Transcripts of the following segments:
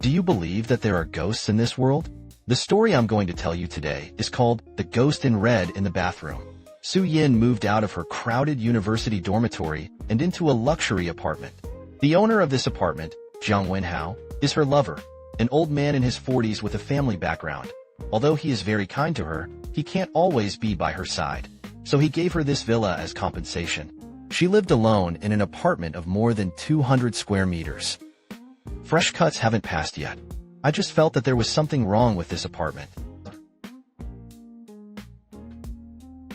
Do you believe that there are ghosts in this world? The story I'm going to tell you today is called The Ghost in Red in the Bathroom. Su Yin moved out of her crowded university dormitory and into a luxury apartment. The owner of this apartment, Jiang Wenhao, is her lover, an old man in his 40s with a family background. Although he is very kind to her, he can't always be by her side. So he gave her this villa as compensation. She lived alone in an apartment of more than 200 square meters. Fresh cuts haven't passed yet. I just felt that there was something wrong with this apartment.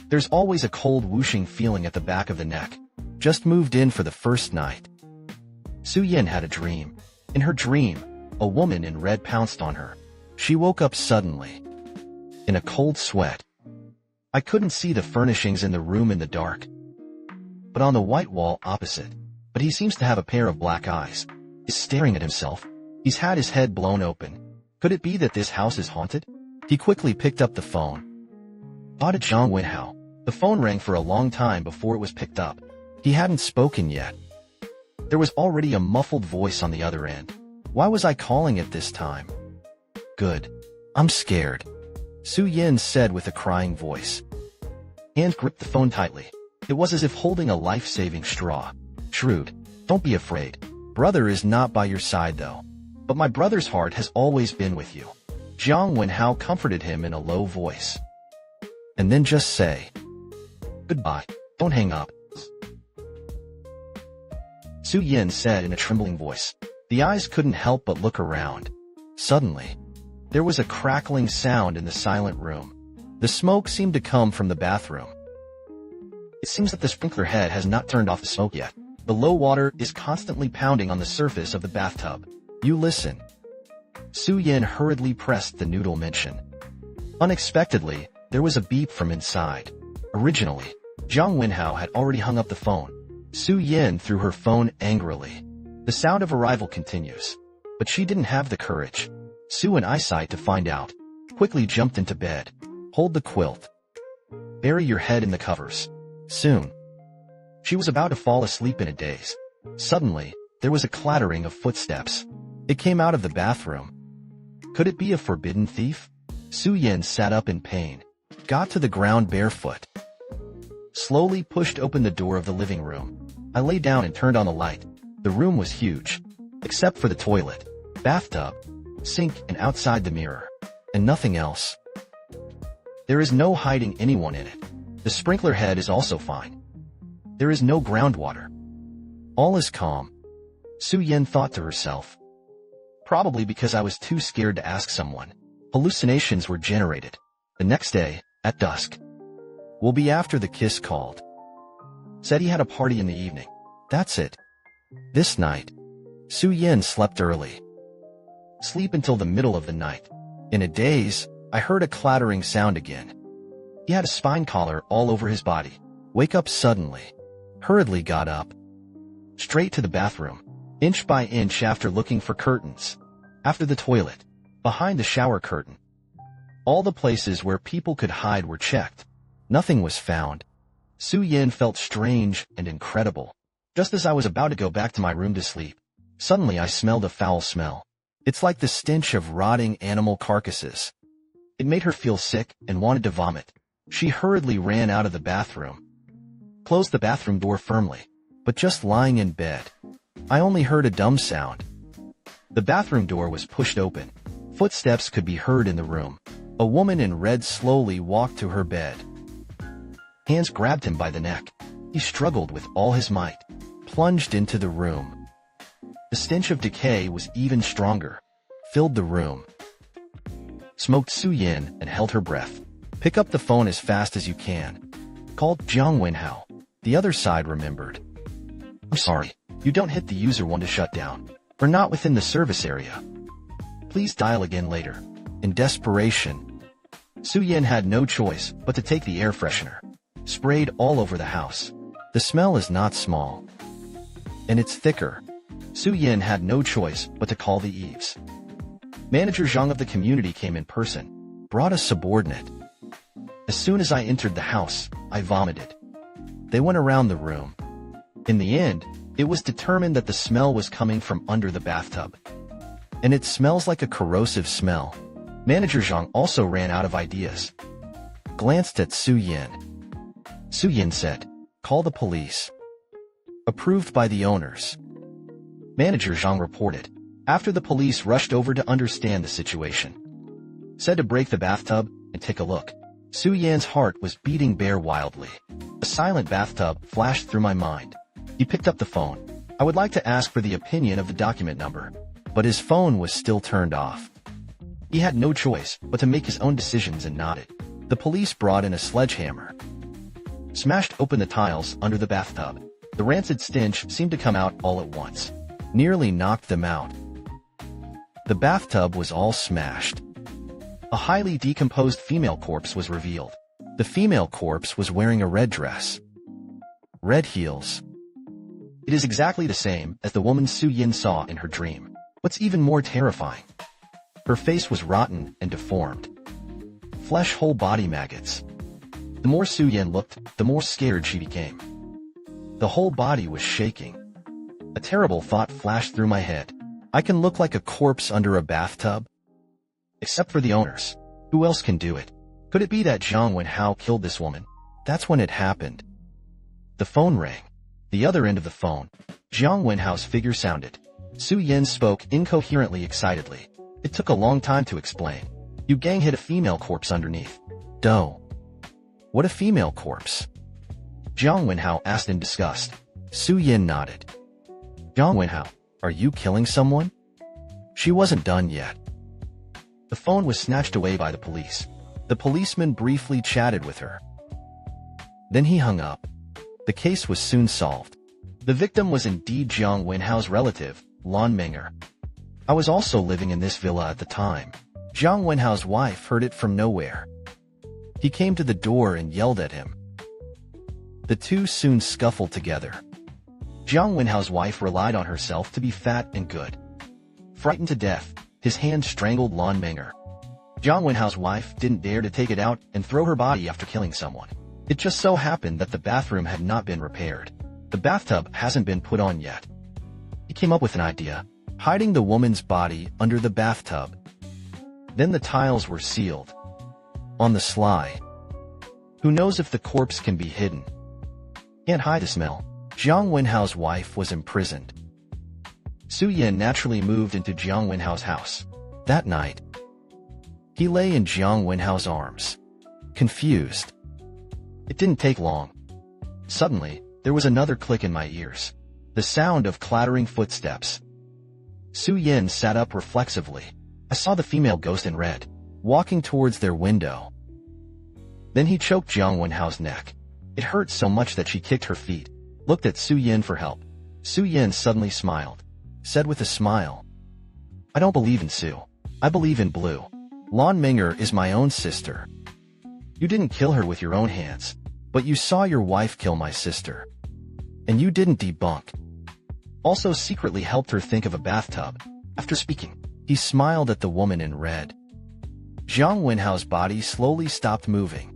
There's always a cold whooshing feeling at the back of the neck. Just moved in for the first night. Su Yin had a dream. In her dream, a woman in red pounced on her. She woke up suddenly, in a cold sweat. I couldn't see the furnishings in the room in the dark, but on the white wall opposite, but he seems to have a pair of black eyes, is staring at himself. He's had his head blown open. Could it be that this house is haunted? He quickly picked up the phone. Thought it Jiang Wenhao. The phone rang for a long time before it was picked up. He hadn't spoken yet. There was already a muffled voice on the other end. Why was I calling at this time? Good. I'm scared, Su Yin said with a crying voice. Hand gripped the phone tightly. It was as if holding a life-saving straw. Shrewd. Don't be afraid. Brother is not by your side though. But my brother's heart has always been with you. Jiang Wenhao comforted him in a low voice. And then just say, goodbye. Don't hang up. Su Yin said in a trembling voice. The eyes couldn't help but look around. Suddenly, there was a crackling sound in the silent room. The smoke seemed to come from the bathroom. It seems that the sprinkler head has not turned off the smoke yet. The low water is constantly pounding on the surface of the bathtub. You listen. Su Yin hurriedly pressed the noodle mention. Unexpectedly, there was a beep from inside. Originally, Jiang Wenhao had already hung up the phone. Su Yin threw her phone angrily. The sound of arrival continues. But she didn't have the courage. Su and eyesight to find out. Quickly jumped into bed. Hold the quilt. Bury your head in the covers. Soon. She was about to fall asleep in a daze. Suddenly, there was a clattering of footsteps. It came out of the bathroom. Could it be a forbidden thief? Su Yin sat up in pain. Got to the ground barefoot. Slowly pushed open the door of the living room. I lay down and turned on the light. The room was huge. Except for the toilet, bathtub, sink, and outside the mirror. And nothing else. There is no hiding anyone in it. The sprinkler head is also fine. There is no groundwater. All is calm. Su Yin thought to herself. Probably because I was too scared to ask someone. Hallucinations were generated. The next day, at dusk. Will be after the kiss called. Said he had a party in the evening. That's it. This night, Su Yin slept early. Sleep until the middle of the night. In a daze, I heard a clattering sound again. He had a spine collar all over his body. Wake up suddenly. Hurriedly got up. Straight to the bathroom. Inch by inch after looking for curtains. After the toilet. Behind the shower curtain. All the places where people could hide were checked. Nothing was found. Su Yin felt strange and incredible. Just as I was about to go back to my room to sleep, suddenly I smelled a foul smell. It's like the stench of rotting animal carcasses. It made her feel sick and wanted to vomit. She hurriedly ran out of the bathroom. Closed the bathroom door firmly, but just lying in bed, I only heard a dumb sound. The bathroom door was pushed open. Footsteps could be heard in the room. A woman in red slowly walked to her bed. Hands grabbed him by the neck. He struggled with all his might, plunged into the room. The stench of decay was even stronger, filled the room. Smoked Su Yin and held her breath. Pick up the phone as fast as you can. Called Jiang Wenhao. The other side remembered. I'm sorry, you don't hit the user one to shut down. We're not within the service area. Please dial again later. In desperation, Su Yin had no choice but to take the air freshener. Sprayed all over the house. The smell is not small. And it's thicker. Su Yin had no choice but to call the eaves. Manager Zhang of the community came in person. Brought a subordinate. As soon as I entered the house, I vomited. They went around the room. In the end, it was determined that the smell was coming from under the bathtub. And it smells like a corrosive smell. Manager Zhang also ran out of ideas. Glanced at Su Yin. Su Yin said, "Call the police." Approved by the owners. Manager Zhang reported. After the police rushed over to understand the situation. Said to break the bathtub and take a look. Su Yan's heart was beating bare wildly. A silent bathtub flashed through my mind. He picked up the phone. I would like to ask for the opinion of the document number, but his phone was still turned off. He had no choice but to make his own decisions and nodded. The police brought in a sledgehammer. Smashed open the tiles under the bathtub. The rancid stench seemed to come out all at once. Nearly knocked them out. The bathtub was all smashed. A highly decomposed female corpse was revealed. The female corpse was wearing a red dress. Red heels. It is exactly the same as the woman Su Yin saw in her dream. What's even more terrifying? Her face was rotten and deformed. Flesh whole body maggots. The more Su Yin looked, the more scared she became. The whole body was shaking. A terrible thought flashed through my head. I can look like a corpse under a bathtub? Except for the owners. Who else can do it? Could it be that Zhang Wenhao killed this woman? That's when it happened. The phone rang. The other end of the phone, Zhang Wenhao's figure sounded. Su Yin spoke incoherently excitedly. It took a long time to explain. You gang hid a female corpse underneath. Doh. What a female corpse? Zhang Wenhao asked in disgust. Su Yin nodded. Zhang Wenhao, are you killing someone? She wasn't done yet. The phone was snatched away by the police. The policeman briefly chatted with her. Then he hung up. The case was soon solved. The victim was indeed Zhang Wenhao's relative, Lan Meng'er. I was also living in this villa at the time. Zhang Wenhao's wife heard it from nowhere. He came to the door and yelled at him. The two soon scuffled together. Zhang Wenhao's wife relied on herself to be fat and good. Frightened to death, his hand strangled Lan Meng'er. Zhang Wenhao's wife didn't dare to take it out and throw her body after killing someone. It just so happened that the bathroom had not been repaired. The bathtub hasn't been put on yet. He came up with an idea, hiding the woman's body under the bathtub. Then the tiles were sealed. On the sly. Who knows if the corpse can be hidden? Can't hide the smell. Zhang Wenhao's wife was imprisoned. Su Yin naturally moved into Zhang Wenhao's house. That night, he lay in Zhang Wenhao's arms. Confused. It didn't take long. Suddenly, there was another click in my ears. The sound of clattering footsteps. Su Yin sat up reflexively. I saw the female ghost in red, walking towards their window. Then he choked Zhang Wenhao's neck. It hurt so much that she kicked her feet, looked at Su Yin for help. Su Yin suddenly smiled, said with a smile, I don't believe in Su. I believe in Blue. Lan Meng'er is my own sister. You didn't kill her with your own hands, but you saw your wife kill my sister. And you didn't debunk. Also secretly helped her think of a bathtub. After speaking, he smiled at the woman in red. Zhang Wenhao's body slowly stopped moving.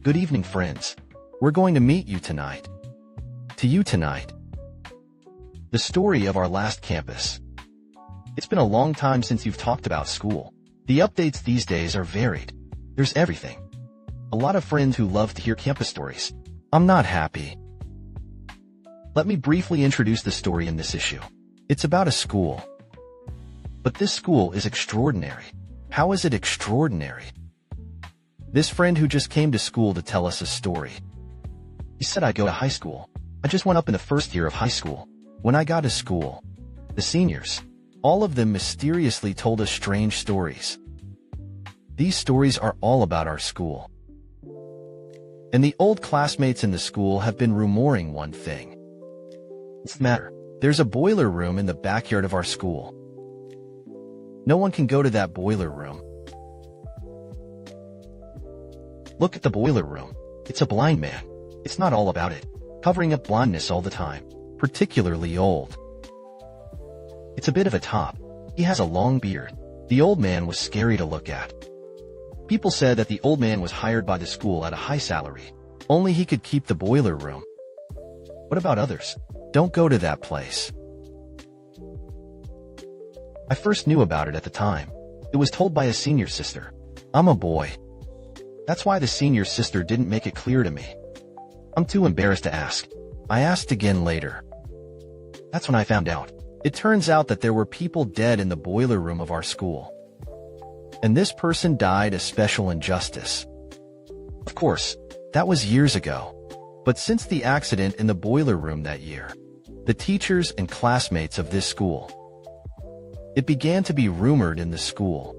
Good evening, friends. We're going to meet you tonight. To you tonight. The story of our last campus. It's been a long time since you've talked about school. The updates these days are varied. There's everything. A lot of friends who love to hear campus stories. I'm not happy. Let me briefly introduce the story in this issue. It's about a school. But this school is extraordinary. How is it extraordinary? This friend who just came to school to tell us a story. He said I go to high school. I just went up in the first year of high school. When I got to school, the seniors, all of them mysteriously told us strange stories. These stories are all about our school. And the old classmates in the school have been rumoring one thing. What's the matter? There's a boiler room in the backyard of our school. No one can go to that boiler room. Look at the boiler room. It's a blind man. It's not all about it. Covering up blindness all the time. Particularly old. It's a bit of a top. He has a long beard. The old man was scary to look at. People said that the old man was hired by the school at a high salary. Only he could keep the boiler room. What about others? Don't go to that place. I first knew about it at the time. It was told by a senior sister. I'm a boy. That's why the senior sister didn't make it clear to me. I'm too embarrassed to ask. I asked again later. That's when I found out. It turns out that there were people dead in the boiler room of our school. And this person died a special injustice. Of course, that was years ago. But since the accident in the boiler room that year, the teachers and classmates of this school, it began to be rumored in the school.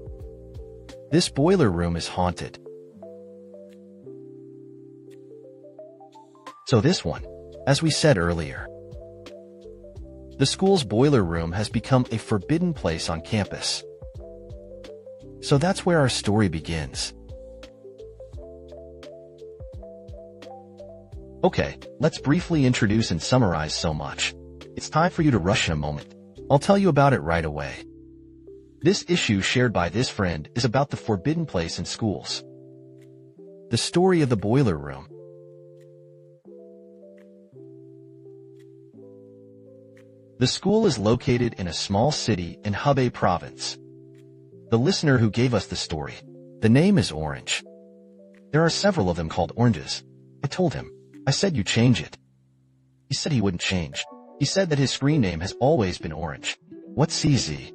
This boiler room is haunted. So this one, as we said earlier, the school's boiler room has become a forbidden place on campus. So that's where our story begins. Okay, let's briefly introduce and summarize so much. It's time for you to rush in a moment. I'll tell you about it right away. This issue shared by this friend is about the forbidden place in schools. The story of the boiler room. The school is located in a small city in Hubei province. The listener who gave us the story, the name is Orange. There are several of them called Oranges. I told him. I said you change it. He said he wouldn't change. He said that his screen name has always been Orange. What's easy?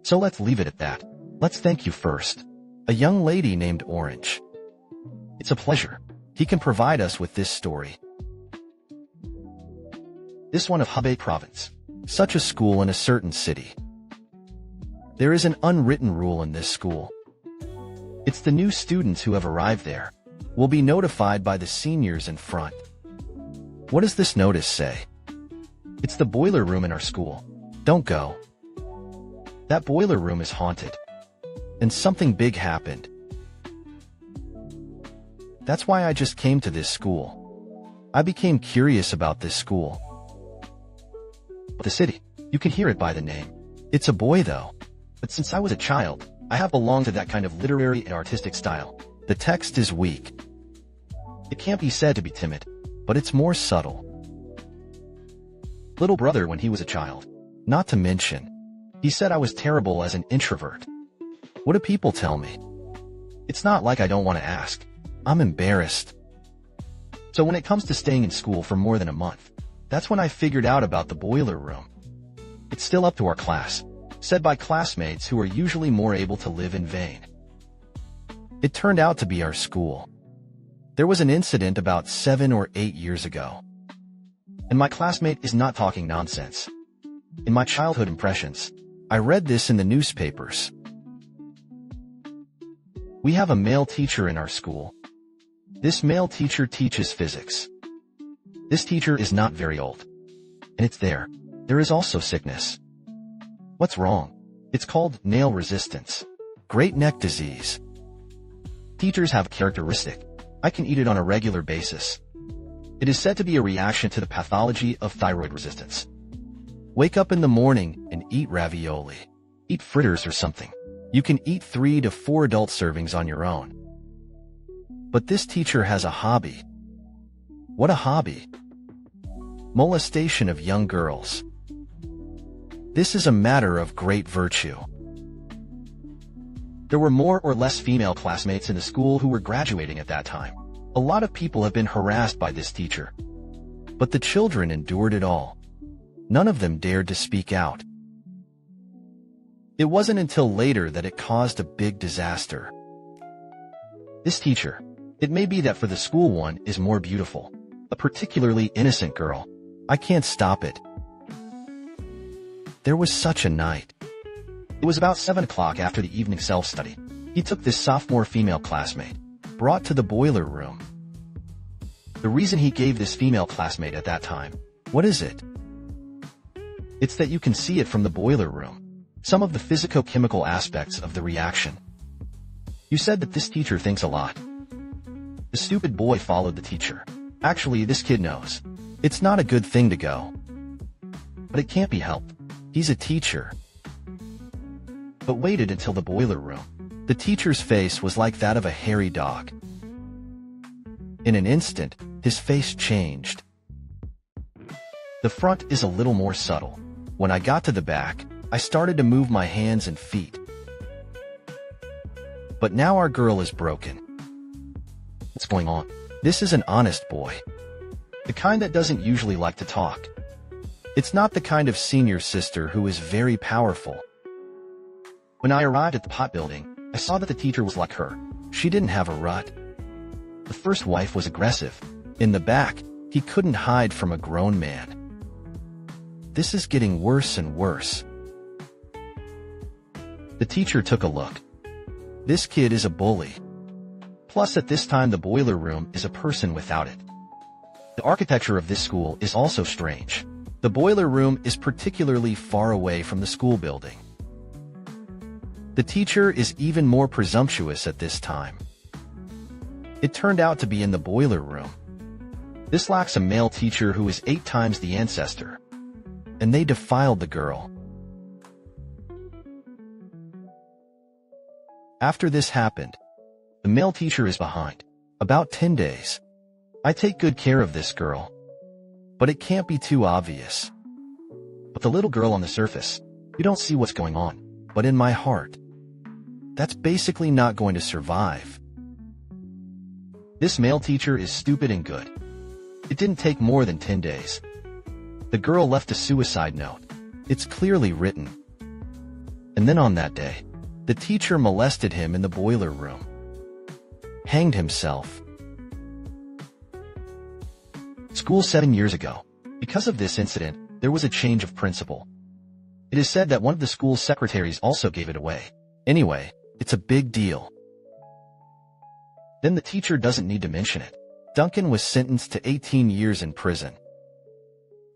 So let's leave it at that. Let's thank you first. A young lady named Orange. It's a pleasure. He can provide us with this story. This one of Hubei province. Such a school in a certain city. There is an unwritten rule in this school. It's the new students who have arrived there will be notified by the seniors in front. What does this notice say? It's the boiler room in our school. Don't go. That boiler room is haunted. And something big happened. That's why I just came to this school. I became curious about this school. The city. You can hear it by the name. It's a boy though. But since I was a child, I have belonged to that kind of literary and artistic style. The text is weak. It can't be said to be timid, but it's more subtle. Little brother when he was a child. Not to mention, he said I was terrible as an introvert. What do people tell me? It's not like I don't want to ask. I'm embarrassed. So when it comes to staying in school for more than a month, that's when I figured out about the boiler room. It's still up to our class, said by classmates who are usually more able to live in vain. It turned out to be our school. There was an incident about 7 or 8 years ago. And my classmate is not talking nonsense. In my childhood impressions, I read this in the newspapers. We have a male teacher in our school. This male teacher teaches physics. This teacher is not very old. And it's there. There is also sickness. What's wrong? It's called nail resistance. Great neck disease. Teachers have a characteristic. I can eat it on a regular basis. It is said to be a reaction to the pathology of thyroid resistance. Wake up in the morning and eat ravioli. Eat fritters or something. You can eat 3 to 4 adult servings on your own. But this teacher has a hobby. What a hobby. Molestation of young girls. This is a matter of great virtue. There were more or less female classmates in the school who were graduating at that time. A lot of people have been harassed by this teacher. But the children endured it all. None of them dared to speak out. It wasn't until later that it caused a big disaster. This teacher, it may be that for the school one is more beautiful. A particularly innocent girl. I can't stop it. There was such a night. It was about 7 o'clock after the evening self-study. He took this sophomore female classmate, brought to the boiler room. The reason he gave this female classmate at that time, what is it? It's that you can see it from the boiler room. Some of the physico-chemical aspects of the reaction. You said that this teacher thinks a lot. The stupid boy followed the teacher. Actually, this kid knows. It's not a good thing to go. But it can't be helped. He's a teacher. But waited until the boiler room. The teacher's face was like that of a hairy dog. In an instant, his face changed. The front is a little more subtle. When I got to the back, I started to move my hands and feet. But now our girl is broken. What's going on? This is an honest boy. The kind that doesn't usually like to talk. It's not the kind of senior sister who is very powerful. When I arrived at the pot building, I saw that the teacher was like her. She didn't have a rut. The first wife was aggressive. In the back, he couldn't hide from a grown man. This is getting worse and worse. The teacher took a look. This kid is a bully. Plus, at this time, the boiler room is a person without it. The architecture of this school is also strange. The boiler room is particularly far away from the school building. The teacher is even more presumptuous at this time. It turned out to be in the boiler room. This lacks a male teacher who is 8 times the ancestor. And they defiled the girl. After this happened, the male teacher is behind. About 10 days. I take good care of this girl. But it can't be too obvious. But the little girl on the surface, you don't see what's going on. But in my heart, that's basically not going to survive. This male teacher is stupid and good. It didn't take more than 10 days. The girl left a suicide note. It's clearly written. And then on that day, the teacher molested him in the boiler room. Hanged himself. School 7 years ago. Because of this incident, there was a change of principal. It is said that one of the school's secretaries also gave it away. Anyway, it's a big deal. Then the teacher doesn't need to mention it. Duncan was sentenced to 18 years in prison.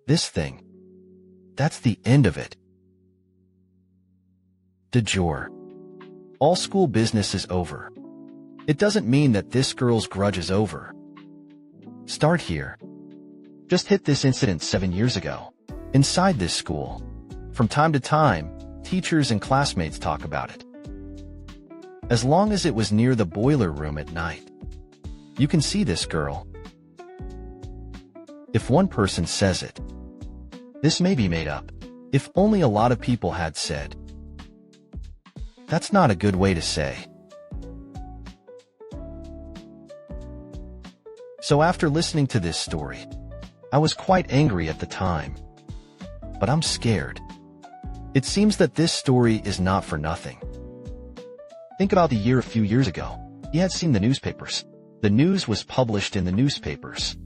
This thing. That's the end of it. De jure. All school business is over. It doesn't mean that this girl's grudge is over. Start here. Just hit this incident 7 years ago. Inside this school. From time to time, teachers and classmates talk about it. As long as it was near the boiler room at night. You can see this girl. If one person says it, this may be made up. If only a lot of people had said. That's not a good way to say. So after listening to this story, I was quite angry at the time. But I'm scared. It seems that this story is not for nothing. Think about the year a few years ago. He had seen the newspapers. The news was published in the newspapers.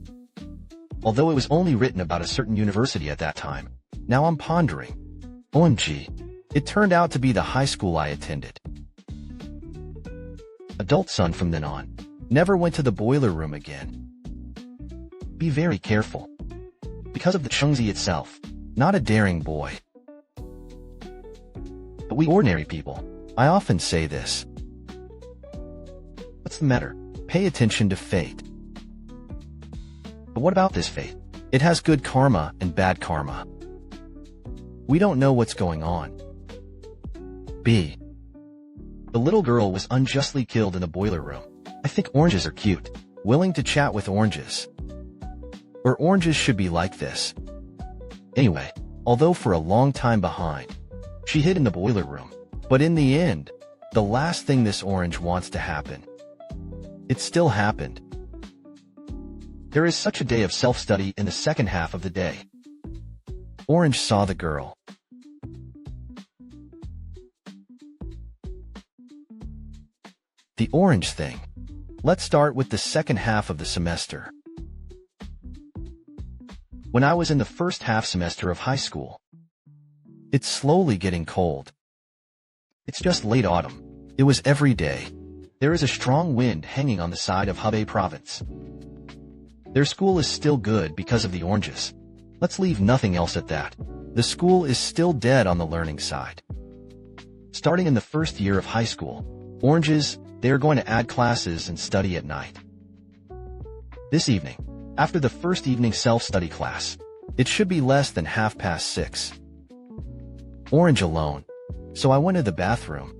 Although it was only written about a certain university at that time. Now I'm pondering. OMG. It turned out to be the high school I attended. Adult son from then on. Never went to the boiler room again. Be very careful. Because of the Chungzi itself. Not a daring boy. But we ordinary people. I often say this. What's the matter? Pay attention to fate. But what about this fate? It has good karma and bad karma. We don't know what's going on. B. The little girl was unjustly killed in the boiler room. I think oranges are cute. Willing to chat with oranges. Or oranges should be like this. Anyway, although for a long time behind, she hid in the boiler room. But in the end, the last thing this orange wants to happen. It still happened. There is such a day of self-study in the second half of the day. Orange saw the girl. The orange thing. Let's start with the second half of the semester. When I was in the first half semester of high school, it's slowly getting cold. It's just late autumn. It was every day. There is a strong wind hanging on the side of Hubei province. Their school is still good because of the oranges. Let's leave nothing else at that. The school is still dead on the learning side. Starting in the first year of high school, oranges, they are going to add classes and study at night. This evening, after the first evening self-study class, it should be less than 6:30. Orange alone. So I went to the bathroom.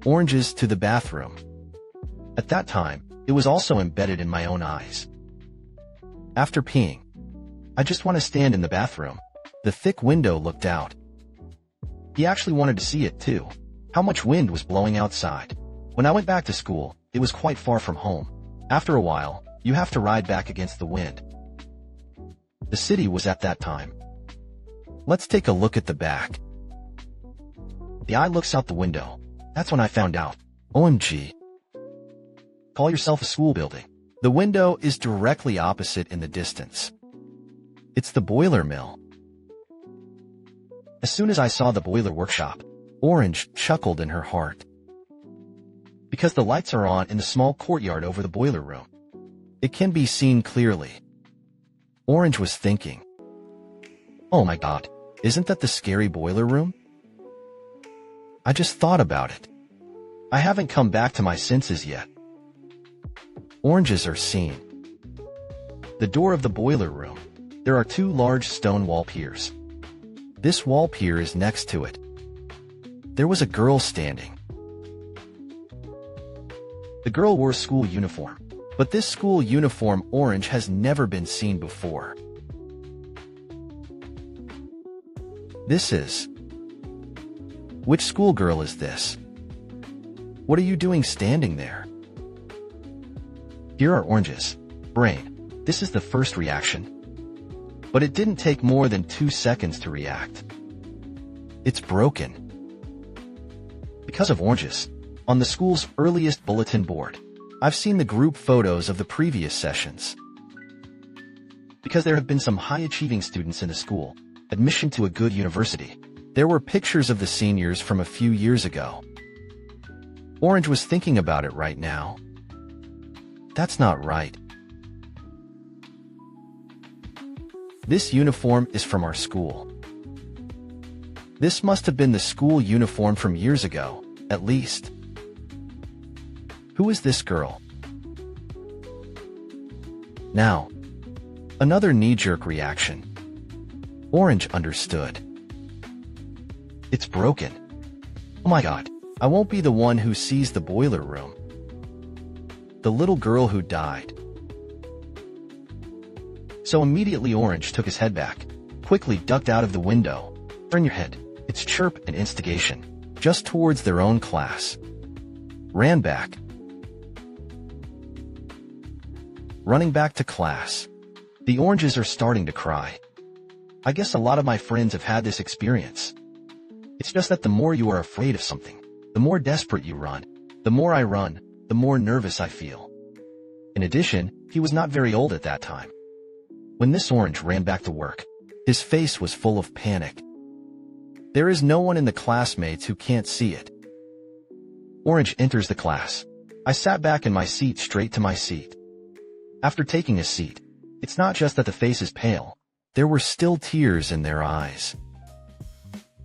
Oranges to the bathroom. At that time, it was also embedded in my own eyes. After peeing, I just want to stand in the bathroom. The thick window looked out. He actually wanted to see it too. How much wind was blowing outside. When I went back to school, it was quite far from home. After a while, you have to ride back against the wind. The city was at that time. Let's take a look at the back. The eye looks out the window. That's when I found out. OMG. Call yourself a school building. The window is directly opposite in the distance. It's the boiler mill. As soon as I saw the boiler workshop, Orange chuckled in her heart. Because the lights are on in the small courtyard over the boiler room. It can be seen clearly. Orange was thinking, oh my god, isn't that the scary boiler room? I just thought about it. I haven't come back to my senses yet. Oranges are seen. The door of the boiler room. There are two large stone wall piers. This wall pier is next to it. There was a girl standing. The girl wore a school uniform, but this school uniform Orange has never been seen before. This is... Which schoolgirl is this? What are you doing standing there? Here are oranges. Brain. This is the first reaction. But it didn't take more than 2 seconds to react. It's broken. Because of oranges. On the school's earliest bulletin board, I've seen the group photos of the previous sessions. Because there have been some high-achieving students in the school, admission to a good university, there were pictures of the seniors from a few years ago. Orange was thinking about it right now. That's not right. This uniform is from our school. This must have been the school uniform from years ago, at least. Who is this girl? Now, another knee-jerk reaction. Orange understood. It's broken. Oh my god, I won't be the one who sees the boiler room. The little girl who died. So immediately Orange took his head back, quickly ducked out of the window. Turn your head. It's chirp and instigation. Just towards their own class. Ran back. Running back to class. The oranges are starting to cry. I guess a lot of my friends have had this experience. It's just that the more you are afraid of something, the more desperate you run. The more I run, the more nervous I feel. In addition, he was not very old at that time. When this orange ran back to work, his face was full of panic. There is no one in the classmates who can't see it. Orange enters the class. I sat back in my seat straight to my seat. After taking a seat, it's not just that the face is pale. There were still tears in their eyes.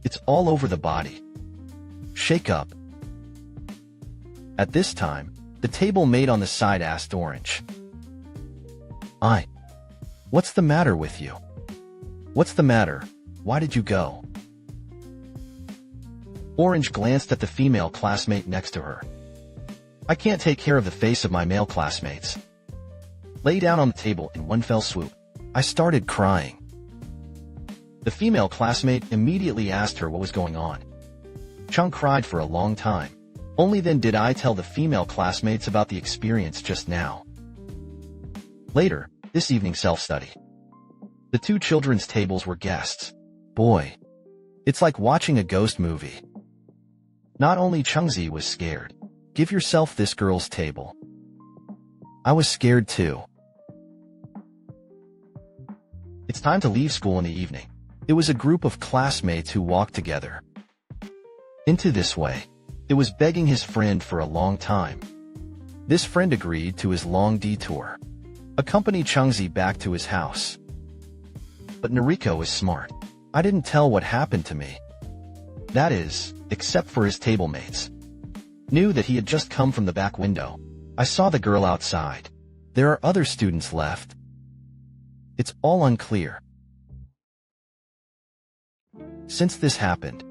It's all over the body. Shake up. At this time, the table mate on the side asked Orange. What's the matter with you? What's the matter? Why did you go? Orange glanced at the female classmate next to her. I can't take care of the face of my male classmates. Lay down on the table in one fell swoop. I started crying. The female classmate immediately asked her what was going on. Chung cried for a long time. Only then did I tell the female classmates about the experience just now. Later, this evening self-study. The two children's tables were guests. Boy, it's like watching a ghost movie. Not only Chungzi was scared. Give yourself this girl's table. I was scared too. It's time to leave school in the evening. It was a group of classmates who walked together. Into this way. It was begging his friend for a long time. This friend agreed to his long detour. Accompany Chungzi back to his house. But Noriko is smart. I didn't tell what happened to me. That is, except for his table mates. Knew that he had just come from the back window. I saw the girl outside. There are other students left. It's all unclear. Since this happened,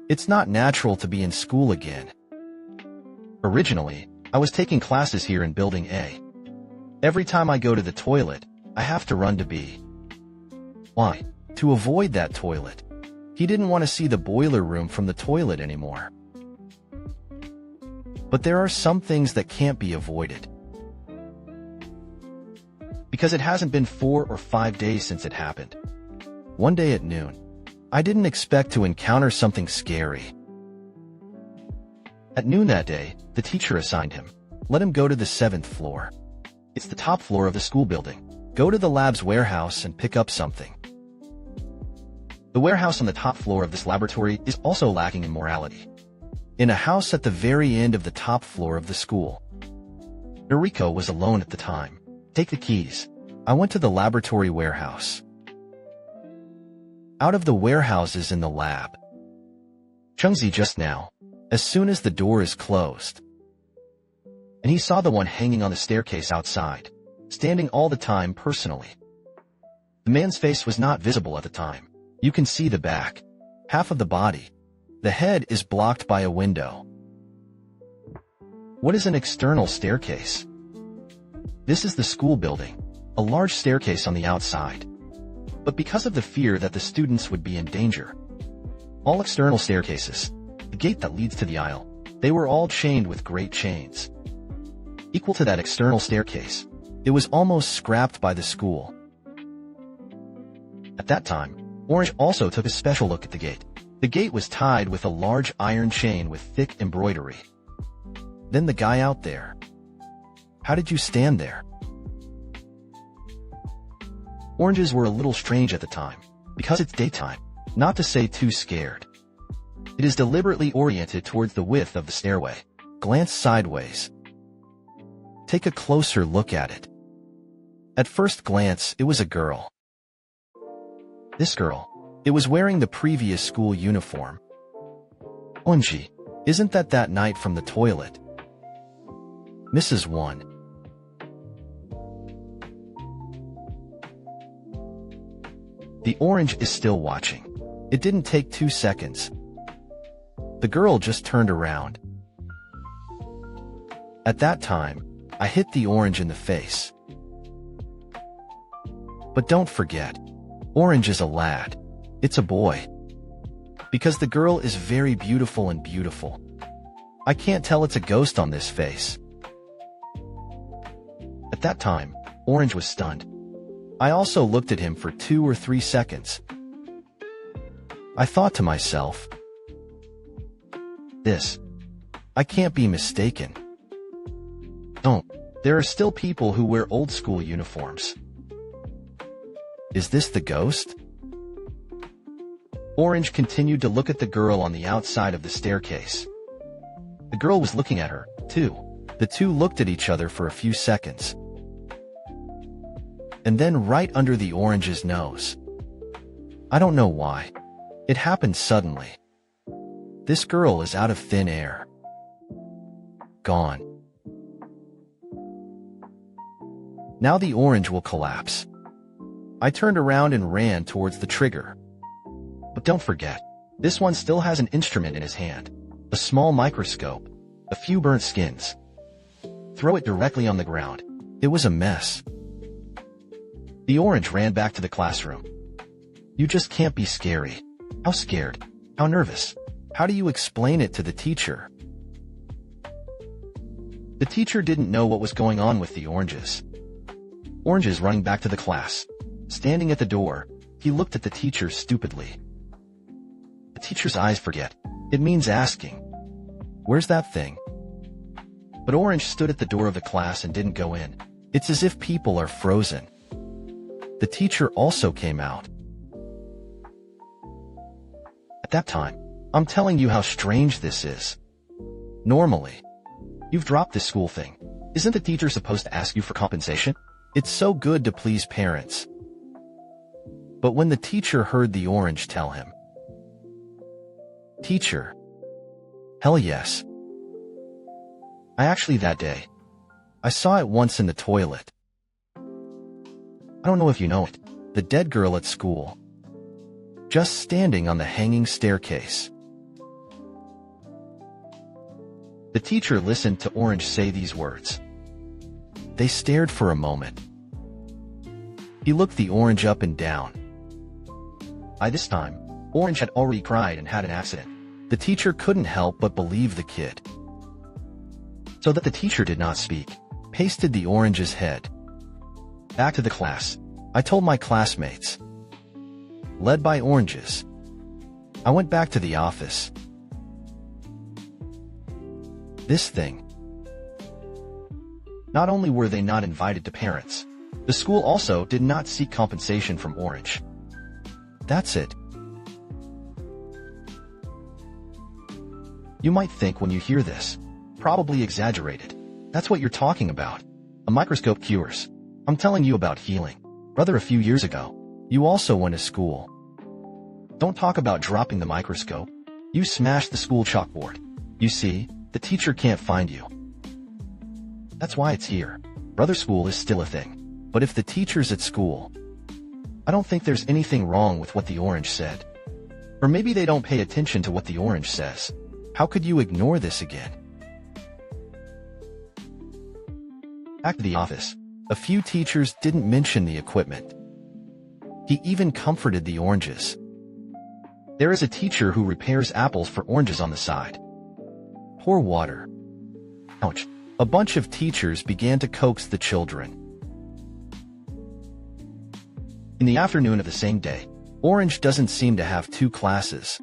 it's not natural to be in school again. Originally, I was taking classes here in Building A. Every time I go to the toilet, I have to run to B. Why? to avoid that toilet. He didn't want to see the boiler room from the toilet anymore. But there are some things that can't be avoided. Because it hasn't been 4 or 5 days since it happened. One day at noon, I didn't expect to encounter something scary. At noon that day, the teacher assigned him. Let him go to the 7th floor. It's the top floor of the school building. Go to the lab's warehouse and pick up something. The warehouse on the top floor of this laboratory is also lacking in morality. In a house at the very end of the top floor of the school. Noriko was alone at the time. Take the keys. I went to the laboratory warehouse. Out of the warehouses in the lab. Chungzi just now, as soon as the door is closed. And he saw the one hanging on the staircase outside, standing all the time personally. The man's face was not visible at the time. You can see the back, half of the body. The head is blocked by a window. What is an external staircase? This is the school building, a large staircase on the outside. But because of the fear that the students would be in danger, all external staircases, the gate that leads to the aisle, they were all chained with great chains. Equal to that external staircase, it was almost scrapped by the school. At that time, Orange also took a special look at the gate. The gate was tied with a large iron chain with thick embroidery. Then the guy out there. How did you stand there? Oranges were a little strange at the time, because it's daytime, not to say too scared. It is deliberately oriented towards the width of the stairway. Glance sideways. Take a closer look at it. At first glance, it was a girl. This girl, it was wearing the previous school uniform. Onji, isn't that night from the toilet? Mrs. 1. The orange is still watching. It didn't take 2 seconds. The girl just turned around. At that time, I hit the orange in the face. But don't forget, Orange is a lad. It's a boy. Because the girl is very beautiful and beautiful. I can't tell it's a ghost on this face. At that time, Orange was stunned. I also looked at him for 2 or 3 seconds. I thought to myself, I can't be mistaken. There are still people who wear old school uniforms. Is this the ghost? Orange continued to look at the girl on the outside of the staircase. The girl was looking at her, too. The two looked at each other for a few seconds. And then right under the orange's nose. I don't know why. It happened suddenly. This girl is out of thin air. Gone. Now the orange will collapse. I turned around and ran towards the trigger. But don't forget, this one still has an instrument in his hand. A small microscope. A few burnt skins. Throw it directly on the ground. It was a mess. The orange ran back to the classroom. You just can't be scary. How scared? How nervous? How do you explain it to the teacher? The teacher didn't know what was going on with the oranges. Oranges running back to the class. Standing at the door, he looked at the teacher stupidly. The teacher's eyes forget. It means asking, "Where's that thing?" But Orange stood at the door of the class and didn't go in. It's as if people are frozen. The teacher also came out. At that time, I'm telling you how strange this is. Normally, you've dropped this school thing. Isn't the teacher supposed to ask you for compensation? It's so good to please parents. But when the teacher heard the orange tell him, "Teacher, hell yes. I actually that day, I saw it once in the toilet. I don't know if you know it, the dead girl at school. Just standing on the hanging staircase." The teacher listened to Orange say these words. They stared for a moment. He looked the orange up and down. By this time, Orange had already cried and had an accident. The teacher couldn't help but believe the kid. So that the teacher did not speak, pasted the Orange's head. Back to the class. I told my classmates. Led by Oranges. I went back to the office. This thing. Not only were they not invited to parents, the school also did not seek compensation from Orange. That's it. You might think when you hear this, probably exaggerated. That's what you're talking about. A microscope cures. I'm telling you about healing. Brother, a few years ago, you also went to school. Don't talk about dropping the microscope. You smashed the school chalkboard. You see, the teacher can't find you. That's why it's here. Brother, school is still a thing. But if the teacher's at school, I don't think there's anything wrong with what the Orange said. Or maybe they don't pay attention to what the Orange says. How could you ignore this again? Back to the office. A few teachers didn't mention the equipment. He even comforted the Oranges. There is a teacher who repairs apples for Oranges on the side. Pour water. Ouch. A bunch of teachers began to coax the children. In the afternoon of the same day, Orange doesn't seem to have two classes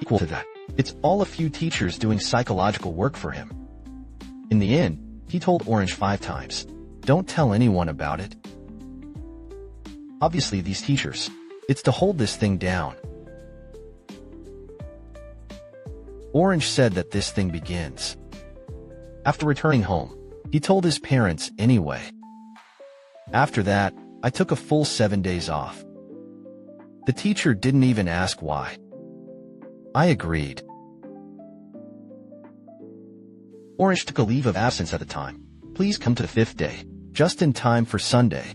equal to that. It's all a few teachers doing psychological work for him. In the end, he told Orange 5 times, "Don't tell anyone about it." Obviously these teachers, it's to hold this thing down. Orange said that this thing begins. After returning home, he told his parents anyway. After that, I took a full 7 days off. The teacher didn't even ask why. I agreed. Orange took a leave of absence at the time. Please come to the 5th day, just in time for Sunday.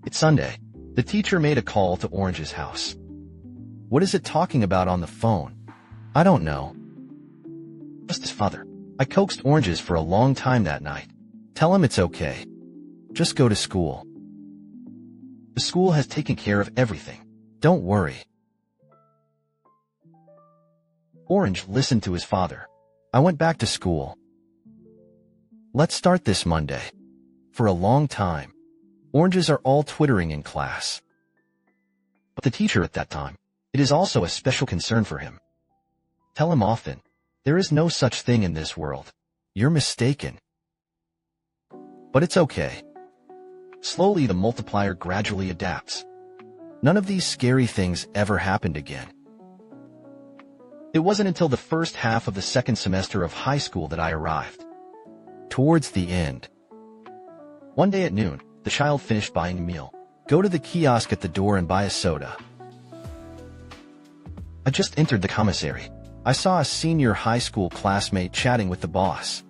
It's Sunday. The teacher made a call to Orange's house. What is it talking about on the phone? I don't know. Just his father. I coaxed Oranges for a long time that night. Tell him it's okay. Just go to school. The school has taken care of everything. Don't worry. Orange listened to his father. I went back to school. Let's start this Monday. For a long time, Oranges are all twittering in class. But the teacher at that time, it is also a special concern for him. Tell him often, there is no such thing in this world. You're mistaken. But it's okay. Slowly the multiplier gradually adapts. None of these scary things ever happened again. It wasn't until the first half of the second semester of high school that I arrived. Towards the end. One day at noon, the child finished buying a meal. Go to the kiosk at the door and buy a soda. I just entered the commissary. I saw a senior high school classmate chatting with the boss.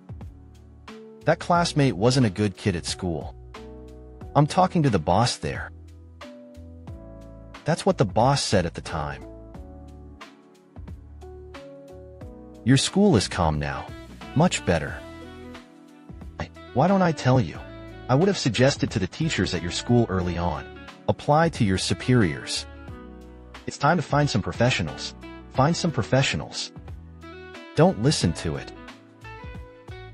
That classmate wasn't a good kid at school. I'm talking to the boss there. That's what the boss said at the time. Your school is calm now. Much better. Why don't I tell you? I would have suggested to the teachers at your school early on. Apply to your superiors. It's time to find some professionals. Find some professionals. Don't listen to it.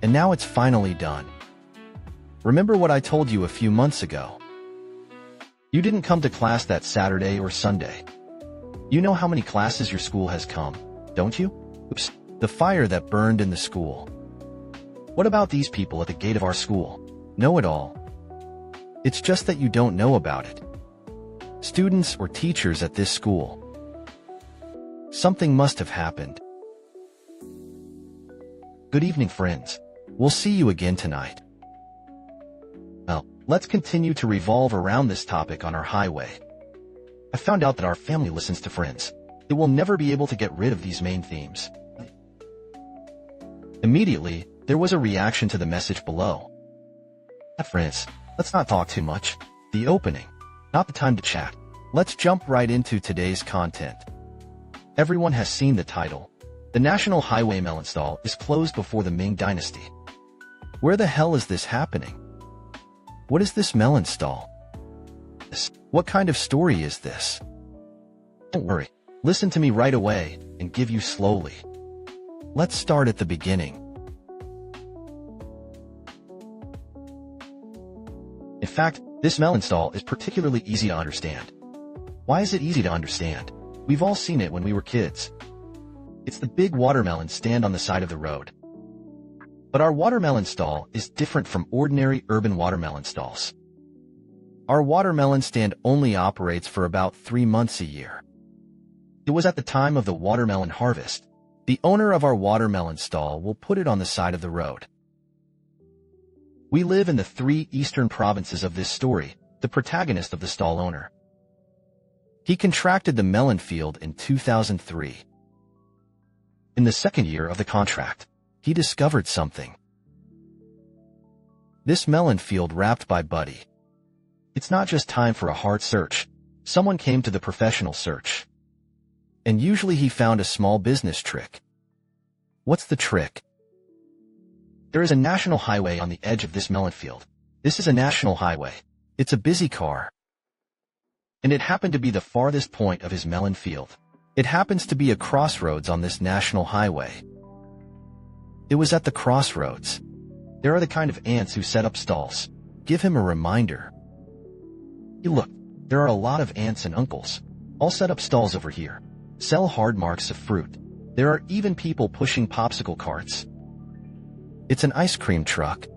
And now it's finally done. Remember what I told you a few months ago? You didn't come to class that Saturday or Sunday. You know how many classes your school has come, don't you? Oops. The fire that burned in the school. What about these people at the gate of our school? Know it all. It's just that you don't know about it. Students or teachers at this school. Something must have happened. Good evening, friends. We'll see you again tonight. Well, let's continue to revolve around this topic on our highway. I found out that our family listens to Friends. It will never be able to get rid of these main themes. Immediately, there was a reaction to the message below. Friends, let's not talk too much. The opening. Not the time to chat. Let's jump right into today's content. Everyone has seen the title. The National Highway melon stall is closed before the Ming Dynasty. Where the hell is this happening? What is this melon stall? What kind of story is this? Don't worry. Listen to me right away and give you slowly. Let's start at the beginning. In fact, this melon stall is particularly easy to understand. Why is it easy to understand? We've all seen it when we were kids. It's the big watermelon stand on the side of the road. But our watermelon stall is different from ordinary urban watermelon stalls. Our watermelon stand only operates for about 3 months a year. It was at the time of the watermelon harvest. The owner of our watermelon stall will put it on the side of the road. We live in the 3 eastern provinces of this story, the protagonist of the stall owner. He contracted the melon field in 2003. In the second year of the contract, he discovered something. This melon field wrapped by Buddy. It's not just time for a hard search. Someone came to the professional search. And usually he found a small business trick. What's the trick? There is a national highway on the edge of this melon field. This is a national highway. It's a busy car. And it happened to be the farthest point of his melon field. It happens to be a crossroads on this national highway. It was at the crossroads. There are the kind of ants who set up stalls. Give him a reminder. Hey, look, there are a lot of aunts and uncles. All set up stalls over here. Sell hard marks of fruit. There are even people pushing popsicle carts. It's an ice cream truck.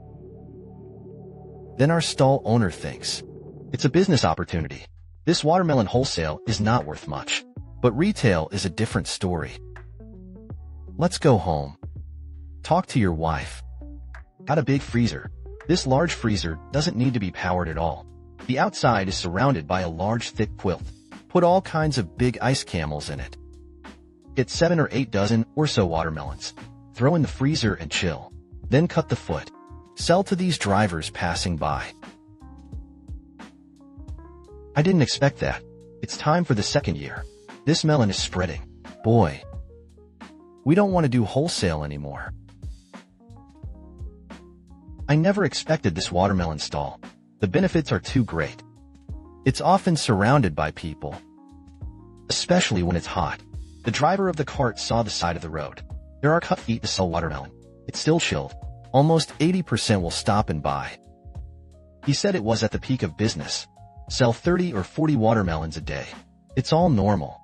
Then our stall owner thinks, it's a business opportunity. This watermelon wholesale is not worth much, but retail is a different story. Let's go home. Talk to your wife. Got a big freezer. This large freezer doesn't need to be powered at all. The outside is surrounded by a large thick quilt. Put all kinds of big ice camels in it. Get 7 or 8 dozen or so watermelons. Throw in the freezer and chill. Then cut the foot. Sell to these drivers passing by. I didn't expect that. It's time for the second year. This melon is spreading. Boy, we don't want to do wholesale anymore. I never expected this watermelon stall. The benefits are too great. It's often surrounded by people, especially when it's hot. The driver of the cart saw the side of the road. There are cut feet to sell watermelon. It's still chilled. Almost 80% will stop and buy. He said it was at the peak of business. Sell 30 or 40 watermelons a day. It's all normal.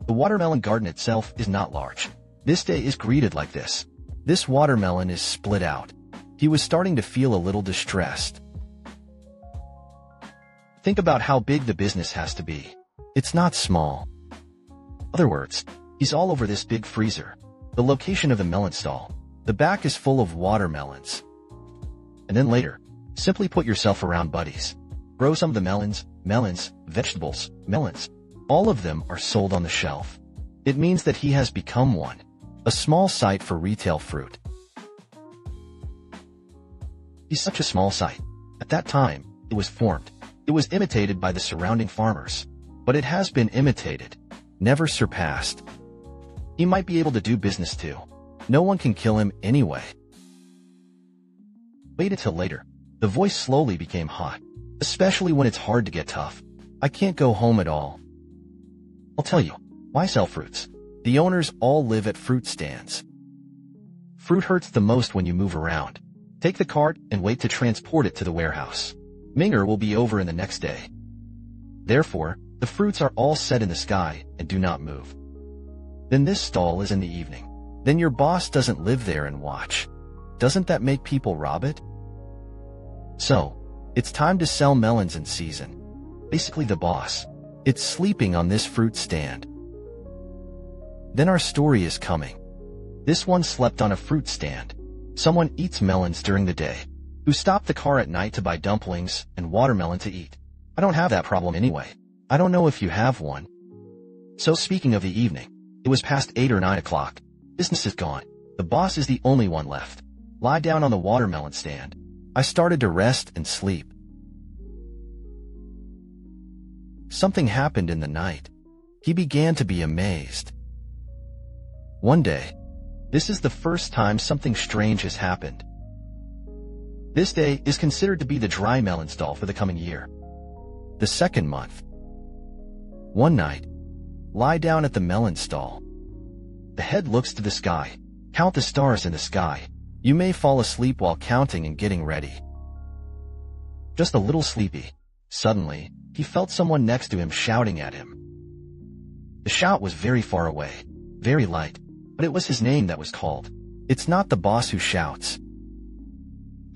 The watermelon garden itself is not large. This day is greeted like this. This watermelon is split out. He was starting to feel a little distressed. Think about how big the business has to be. It's not small. Other words, he's all over this big freezer. The location of the melon stall. The back is full of watermelons. And then later, simply put yourself around buddies. Grow some of the melons, vegetables, melons. All of them are sold on the shelf. It means that he has become one. A small site for retail fruit. He's such a small site. At that time, it was formed. It was imitated by the surrounding farmers. But it has been imitated. Never surpassed. He might be able to do business too. No one can kill him anyway. Wait until later. The voice slowly became hot. Especially when it's hard to get tough. I can't go home at all. I'll tell you. Why sell fruits? The owners all live at fruit stands. Fruit hurts the most when you move around. Take the cart and wait to transport it to the warehouse. Minger will be over in the next day. Therefore, the fruits are all set in the sky and do not move. Then this stall is in the evening. Then your boss doesn't live there and watch. Doesn't that make people rob it? So, it's time to sell melons in season. Basically the boss. It's sleeping on this fruit stand. Then our story is coming. This one slept on a fruit stand. Someone eats melons during the day. Who stopped the car at night to buy dumplings and watermelon to eat. I don't have that problem anyway. I don't know if you have one. So speaking of the evening, it was past 8 or 9 o'clock. Business is gone. The boss is the only one left. Lie down on the watermelon stand. I started to rest and sleep. Something happened in the night. He began to be amazed. One day, this is the first time something strange has happened. This day is considered to be the dry melon stall for the coming year. The second month. One night, Lie down at the melon stall. The head looks to the sky. Count the stars in the sky. You may fall asleep while counting and getting ready. Just a little sleepy. Suddenly, he felt someone next to him shouting at him. The shout was very far away, very light, but it was his name that was called. It's not the boss who shouts.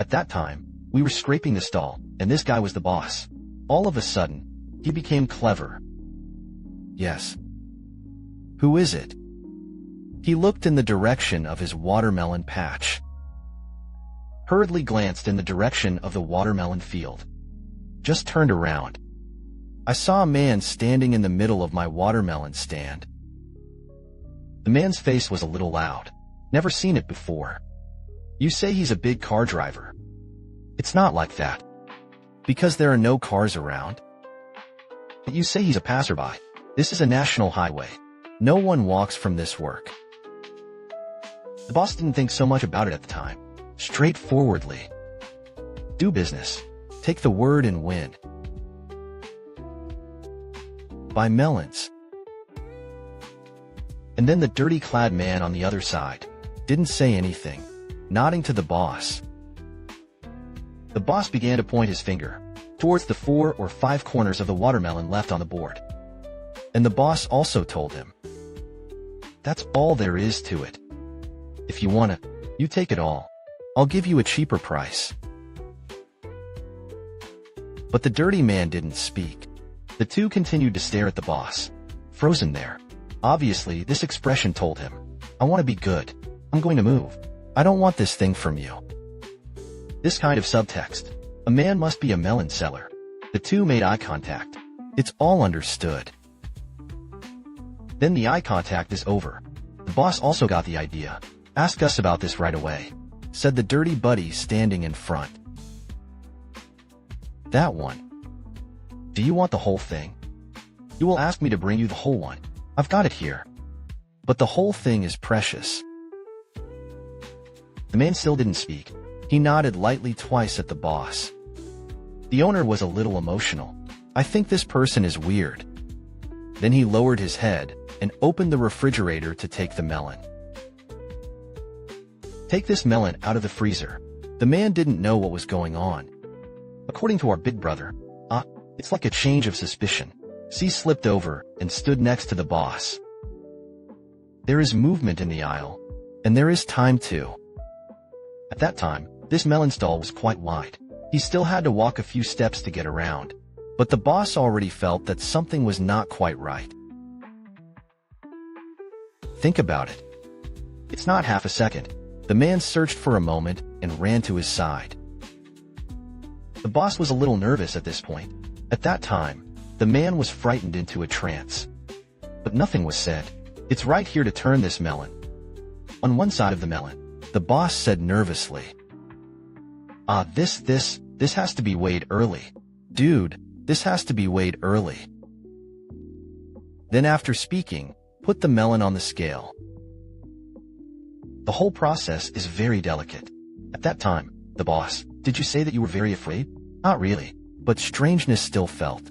At that time, we were scraping the stall, and this guy was the boss. All of a sudden, he became clever. Yes. Who is it? He looked in the direction of his watermelon patch. Hurriedly glanced in the direction of the watermelon field. Just turned around. I saw a man standing in the middle of my watermelon stand. The man's face was a little loud. Never seen it before. You say he's a big car driver. It's not like that. Because there are no cars around. But you say he's a passerby. This is a national highway. No one walks from this work. The boss didn't think so much about it at the time. Straightforwardly. Do business. Take the word and win. Buy melons. And then the dirty-clad man on the other side didn't say anything, nodding to the boss. The boss began to point his finger towards the 4 or 5 corners of the watermelon left on the board. And the boss also told him, "That's all there is to it. If you want it, you take it all. I'll give you a cheaper price." But the dirty man didn't speak. The two continued to stare at the boss, frozen there. Obviously, this expression told him, "I want to be good. I'm going to move. I don't want this thing from you." This kind of subtext. A man must be a melon seller. The two made eye contact. It's all understood. Then the eye contact is over. The boss also got the idea. "Ask us about this right away," said the dirty buddy standing in front. "That one. Do you want the whole thing? You will ask me to bring you the whole one. I've got it here. But the whole thing is precious." The man still didn't speak. He nodded lightly twice at the boss. The owner was a little emotional. "I think this person is weird." Then he lowered his head and opened the refrigerator to take the melon. "Take this melon out of the freezer." The man didn't know what was going on. According to our big brother, it's like a change of suspicion. C slipped over and stood next to the boss. There is movement in the aisle, and there is time too. At that time, this melon stall was quite wide. He still had to walk a few steps to get around, but the boss already felt that something was not quite right. Think about it. It's not half a second. The man searched for a moment and ran to his side. The boss was a little nervous at this point. At that time, the man was frightened into a trance. But nothing was said. "It's right here to turn this melon." On one side of the melon, the boss said nervously, This has to be weighed early. Dude, this has to be weighed early." Then after speaking, put the melon on the scale. The whole process is very delicate. At that time, the boss, "Did you say that you were very afraid?" "Not really, but strangeness still felt."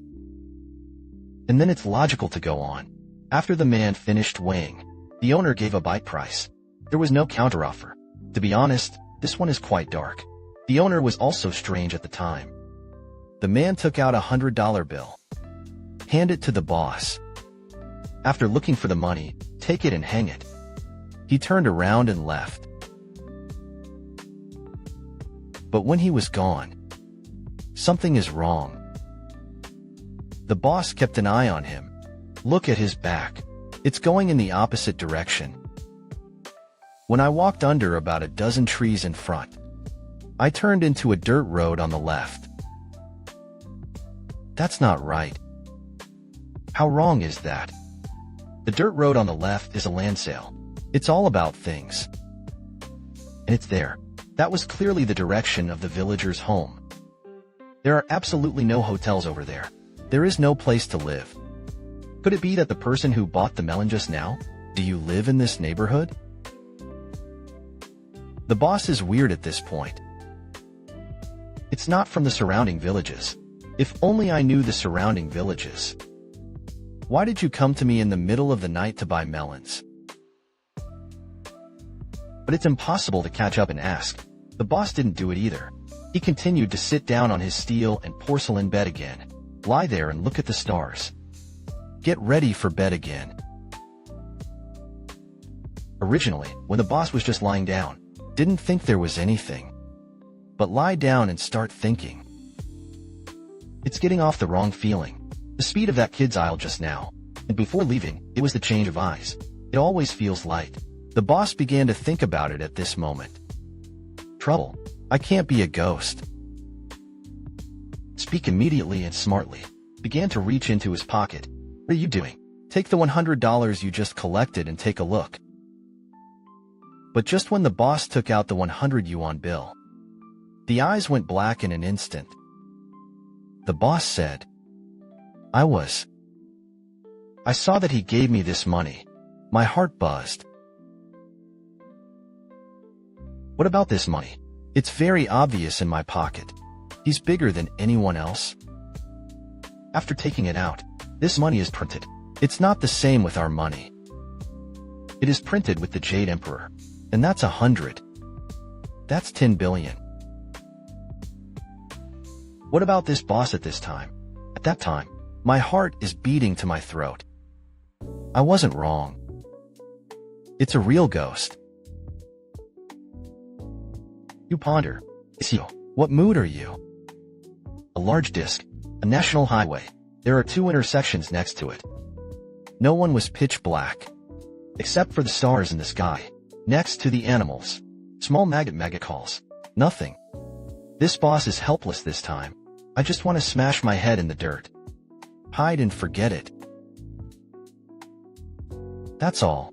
And then it's logical to go on. After the man finished weighing, the owner gave a bite price. There was no counteroffer. To be honest, this one is quite dark. The owner was also strange at the time. The man took out a $100 bill. Hand it to the boss. After looking for the money, take it and hang it. He turned around and left. But when he was gone, something is wrong. The boss kept an eye on him. Look at his back. It's going in the opposite direction. When I walked under about a dozen trees in front, I turned into a dirt road on the left. That's not right. How wrong is that? The dirt road on the left is a land sale. It's all about things. And it's there. That was clearly the direction of the villager's home. There are absolutely no hotels over there. There is no place to live. Could it be that the person who bought the melon just now? Do you live in this neighborhood? The boss is weird at this point. It's not from the surrounding villages. If only I knew the surrounding villages. Why did you come to me in the middle of the night to buy melons? But it's impossible to catch up and ask. The boss didn't do it either. He continued to sit down on his steel and porcelain bed again. Lie there and look at the stars. Get ready for bed again. Originally, when the boss was just lying down, didn't think there was anything. But lie down and start thinking. It's getting off the wrong feeling. The speed of that kid's aisle just now. And before leaving, it was the change of eyes. It always feels light. The boss began to think about it at this moment. Trouble. I can't be a ghost. Speak immediately and smartly. Began to reach into his pocket. What are you doing? Take the $100 you just collected and take a look. But just when the boss took out the 100 yuan bill, the eyes went black in an instant. The boss said, I saw that he gave me this money. My heart buzzed. What about this money? It's very obvious in my pocket. He's bigger than anyone else. After taking it out, this money is printed. It's not the same with our money. It is printed with the Jade Emperor, and that's 100. That's 10 billion. What about this boss at this time? At that time, my heart is beating to my throat. I wasn't wrong. It's a real ghost. You ponder. What mood are you? A large disc, a national highway. There are 2 intersections next to it. No one was pitch black, except for the stars in the sky. Next to the animals, small maggot calls. Nothing. This boss is helpless this time. I just want to smash my head in the dirt. Hide and forget it. That's all.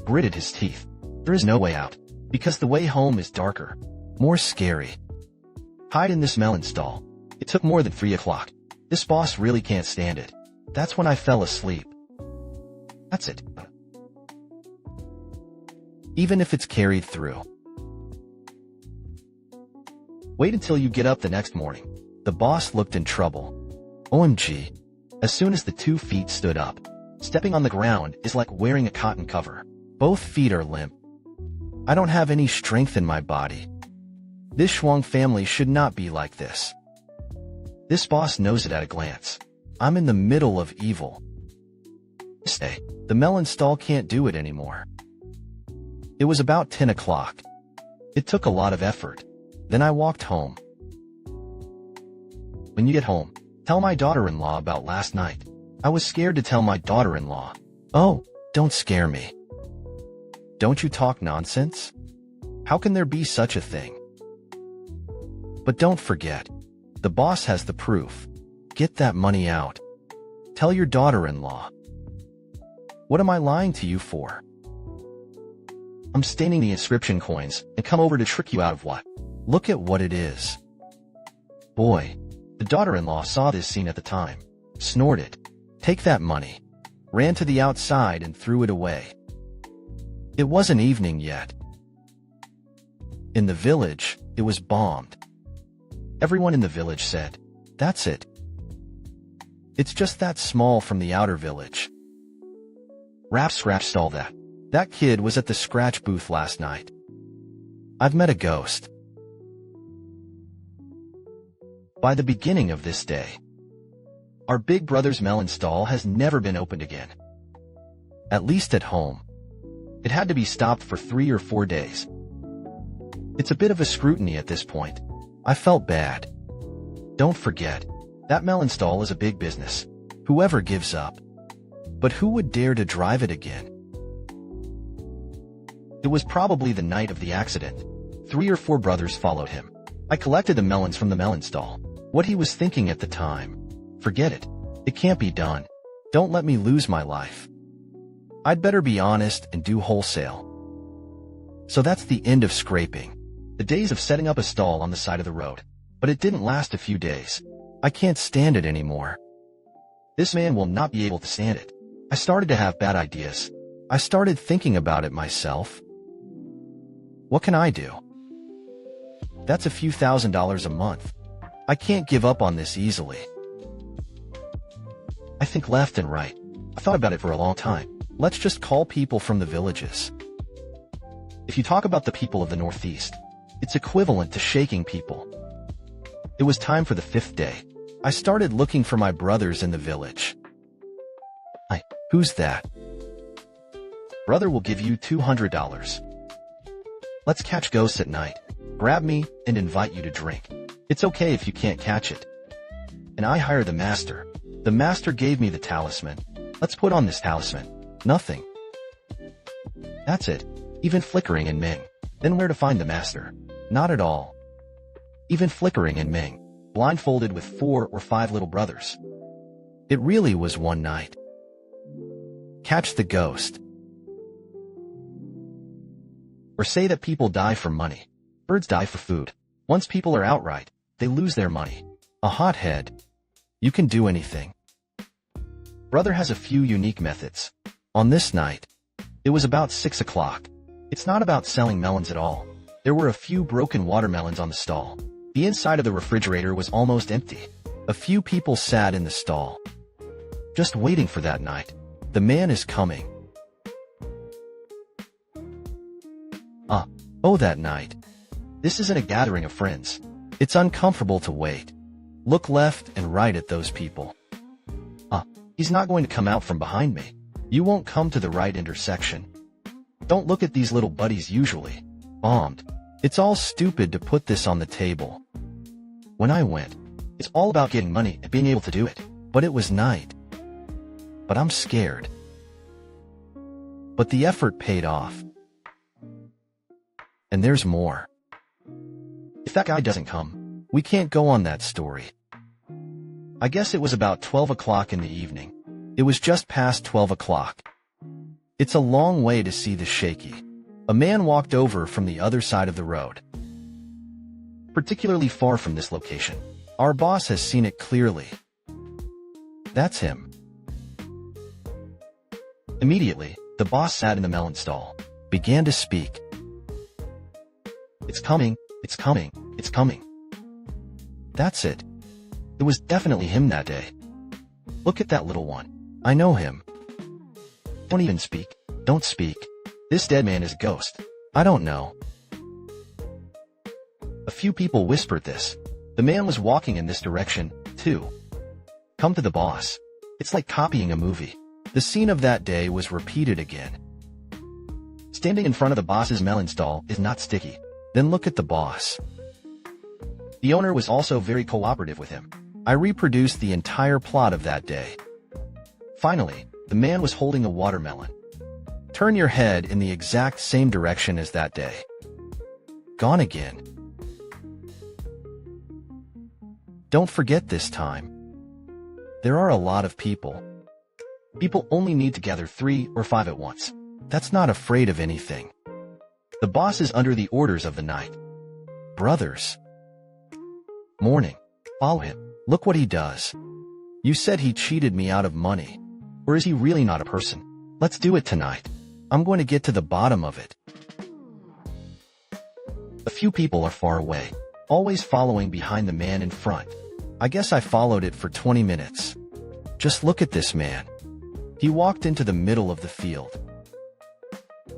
Gritted his teeth. There is no way out, because the way home is darker, more scary. Hide in this melon stall. It took more than 3 o'clock. This boss really can't stand it. That's when I fell asleep. That's it. Even if it's carried through. Wait until you get up the next morning. The boss looked in trouble. OMG. As soon as the 2 feet stood up, stepping on the ground is like wearing a cotton cover. Both feet are limp. I don't have any strength in my body. This Shuang family should not be like this. This boss knows it at a glance. I'm in the middle of evil. This day, the melon stall can't do it anymore. It was about 10 o'clock. It took a lot of effort. Then I walked home. When you get home, tell my daughter-in-law about last night. I was scared to tell my daughter-in-law. Oh, don't scare me. Don't you talk nonsense? How can there be such a thing? But don't forget, the boss has the proof. Get that money out. Tell your daughter-in-law. What am I lying to you for? I'm staining the inscription coins and come over to trick you out of what? Look at what it is. Boy, the daughter-in-law saw this scene at the time, snorted. Take that money. Ran to the outside and threw it away. It wasn't evening yet. In the village, it was bombed. Everyone in the village said, that's it. It's just that small from the outer village. Rap scratched all that. That kid was at the scratch booth last night. I've met a ghost. By the beginning of this day, our big brother's melon stall has never been opened again. At least at home. It had to be stopped for 3 or 4 days. It's a bit of a scrutiny at this point. I felt bad. Don't forget, that melon stall is a big business. Whoever gives up. But who would dare to drive it again? It was probably the night of the accident. 3 or 4 brothers followed him. I collected the melons from the melon stall. What he was thinking at the time. Forget it. It can't be done. Don't let me lose my life. I'd better be honest and do wholesale. So that's the end of scraping. The days of setting up a stall on the side of the road. But it didn't last a few days. I can't stand it anymore. This man will not be able to stand it. I started to have bad ideas. I started thinking about it myself. What can I do? That's a few $1,000s a month. I can't give up on this easily. I think left and right. I thought about it for a long time. Let's just call people from the villages. If you talk about the people of the Northeast, it's equivalent to shaking people. It was time for the 5th day. I started looking for my brothers in the village. Hi, who's that? Brother will give you $200. Let's catch ghosts at night. Grab me and invite you to drink. It's okay if you can't catch it. And I hire the master. The master gave me the talisman. Let's put on this talisman. Nothing. That's it. Even Flickering and Ming. Then where to find the master? Not at all. Even Flickering and Ming, blindfolded with 4 or 5 little brothers. It really was one night. Catch the ghost. Or say that people die for money. Birds die for food. Once people are outright, they lose their money. A hothead. You can do anything. Brother has a few unique methods. On this night, it was about 6 o'clock. It's not about selling melons at all. There were a few broken watermelons on the stall. The inside of the refrigerator was almost empty. A few people sat in the stall, just waiting for that night. The man is coming. Oh, that night. This isn't a gathering of friends. It's uncomfortable to wait. Look left and right at those people. He's not going to come out from behind me. You won't come to the right intersection. Don't look at these little buddies usually. Bombed. It's all stupid to put this on the table. When I went, it's all about getting money and being able to do it. But it was night. But I'm scared. But the effort paid off. And there's more. If that guy doesn't come, we can't go on that story. I guess it was about 12 o'clock in the evening. It was just past 12 o'clock. It's a long way to see the shaky. A man walked over from the other side of the road. Particularly far from this location. Our boss has seen it clearly. That's him. Immediately, the boss sat in the melon stall, began to speak. It's coming, it's coming, it's coming. That's it. It was definitely him that day. Look at that little one. I know him. Don't even speak. Don't speak. This dead man is a ghost. I don't know. A few people whispered this. The man was walking in this direction, too. Come to the boss. It's like copying a movie. The scene of that day was repeated again. Standing in front of the boss's melon stall is not sticky. Then look at the boss. The owner was also very cooperative with him. I reproduced the entire plot of that day. Finally, the man was holding a watermelon. Turn your head in the exact same direction as that day. Gone again. Don't forget this time. There are a lot of people. People only need to gather 3 or 5 at once. That's not afraid of anything. The boss is under the orders of the night. Brothers. Morning. Follow him. Look what he does. You said he cheated me out of money. Or is he really not a person? Let's do it tonight. I'm going to get to the bottom of it. A few people are far away, always following behind the man in front. I guess I followed it for 20 minutes. Just look at this man. He walked into the middle of the field.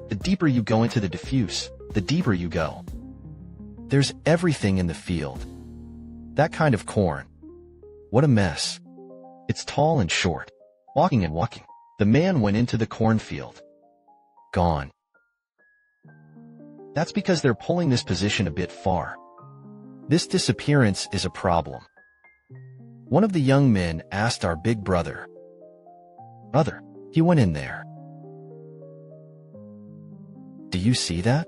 The deeper you go into the diffuse, the deeper you go. There's everything in the field. That kind of corn. What a mess. It's tall and short. Walking and walking. The man went into the cornfield. Gone. That's because they're pulling this position a bit far. This disappearance is a problem. One of the young men asked our big brother. Brother, he went in there. Do you see that?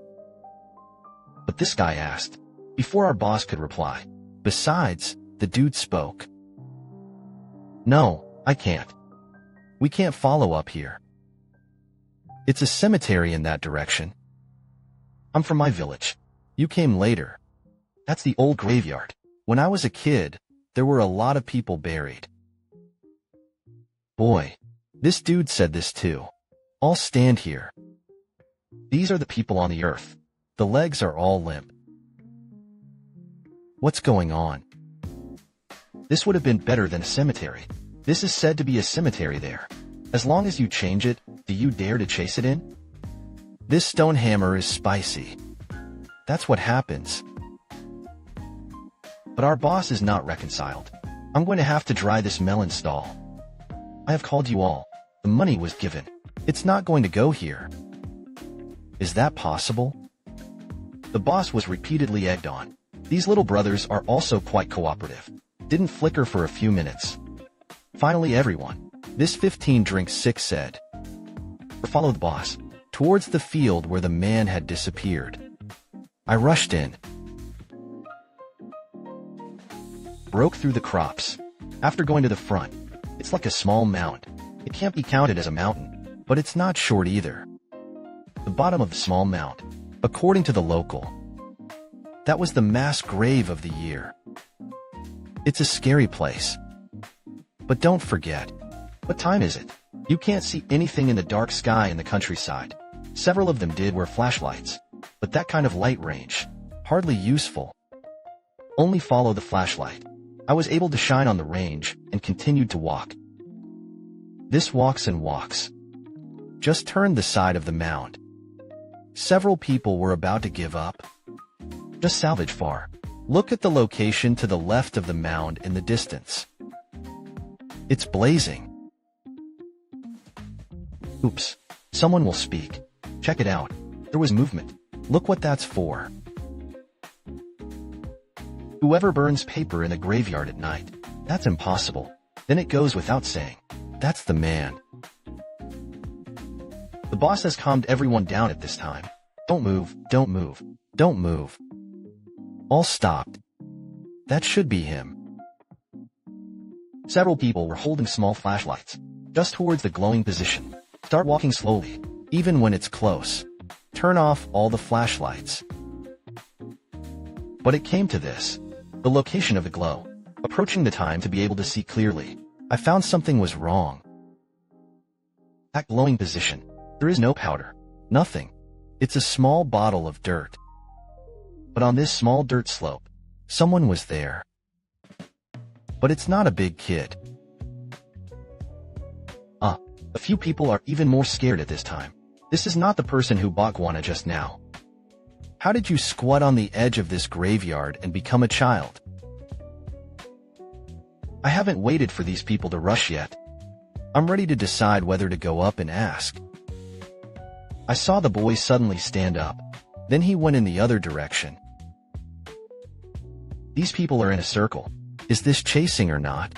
But this guy asked, before our boss could reply. Besides, the dude spoke. No, I can't. We can't follow up here. It's a cemetery in that direction. I'm from my village. You came later. That's the old graveyard. When I was a kid, there were a lot of people buried. Boy, this dude said this too. I'll stand here. These are the people on the earth. The legs are all limp. What's going on? This would have been better than a cemetery. This is said to be a cemetery there. As long as you change it, do you dare to chase it in? This stone hammer is spicy. That's what happens. But our boss is not reconciled. I'm going to have to dry this melon stall. I have called you all. The money was given. It's not going to go here. Is that possible? The boss was repeatedly egged on. These little brothers are also quite cooperative. Didn't flicker for a few minutes. Finally everyone, this 15 drinks 6 said. Follow the boss towards the field where the man had disappeared. I rushed in. Broke through the crops. After going to the front, it's like a small mound. It can't be counted as a mountain, but it's not short either. The bottom of the small mound, according to the local. That was the mass grave of the year. It's a scary place. But don't forget. What time is it? You can't see anything in the dark sky in the countryside. Several of them did wear flashlights, but that kind of light range, hardly useful. Only follow the flashlight. I was able to shine on the range and continued to walk. This walks and walks. Just turned the side of the mound. Several people were about to give up. Just salvage far. Look at the location to the left of the mound in the distance. It's blazing. Oops. Someone will speak. Check it out. There was movement. Look what that's for. Whoever burns paper in a graveyard at night, that's impossible. Then it goes without saying. That's the man. The boss has calmed everyone down at this time. Don't move, don't move, don't move. All stopped. That should be him. Several people were holding small flashlights, just towards the glowing position. Start walking slowly, even when it's close. Turn off all the flashlights. But it came to this. The location of the glow. Approaching the time to be able to see clearly, I found something was wrong. That glowing position. There is no powder. Nothing. It's a small bottle of dirt. But on this small dirt slope, someone was there. But it's not a big kid. A few people are even more scared at this time. This is not the person who bought guana just now. How did you squat on the edge of this graveyard and become a child? I haven't waited for these people to rush yet. I'm ready to decide whether to go up and ask. I saw the boy suddenly stand up. Then he went in the other direction. These people are in a circle. Is this chasing or not?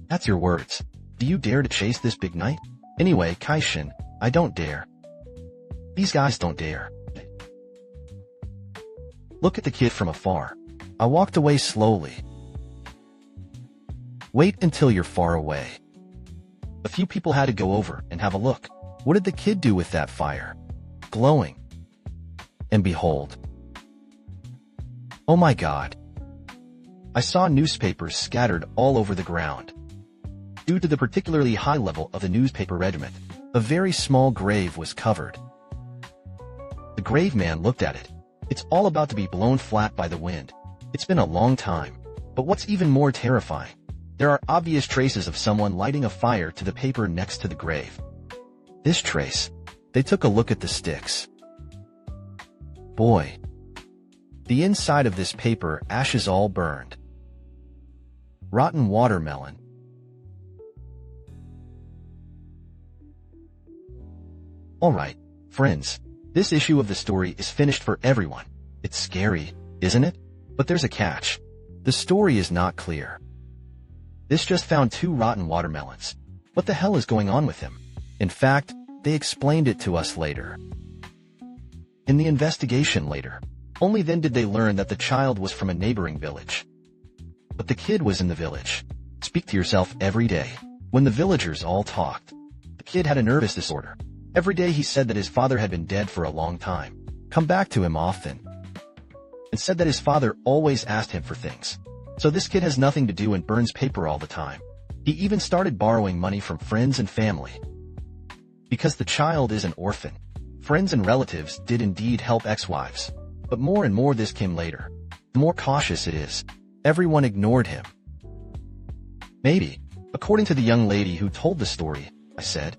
That's your words. Do you dare to chase this big knight? Anyway, Kaishin, I don't dare. These guys don't dare. Look at the kid from afar. I walked away slowly. Wait until you're far away. A few people had to go over and have a look. What did the kid do with that fire? Glowing. And behold. Oh my God. I saw newspapers scattered all over the ground. Due to the particularly high level of the newspaper regiment, a very small grave was covered. The grave man looked at it. It's all about to be blown flat by the wind. It's been a long time. But what's even more terrifying, there are obvious traces of someone lighting a fire to the paper next to the grave. This trace. They took a look at the sticks. Boy. The inside of this paper ashes all burned. Rotten watermelon. Alright, friends. This issue of the story is finished for everyone. It's scary, isn't it? But there's a catch. The story is not clear. This just found 2 rotten watermelons. What the hell is going on with him? In fact, they explained it to us later. In the investigation later, only then did they learn that the child was from a neighboring village. But the kid was in the village. Speak to yourself every day. When the villagers all talked, the kid had a nervous disorder. Every day he said that his father had been dead for a long time, come back to him often, and said that his father always asked him for things. So this kid has nothing to do and burns paper all the time. He even started borrowing money from friends and family. Because the child is an orphan, friends and relatives did indeed help ex-wives. But more and more this came later. The more cautious it is. Everyone ignored him. Maybe, according to the young lady who told the story, I said.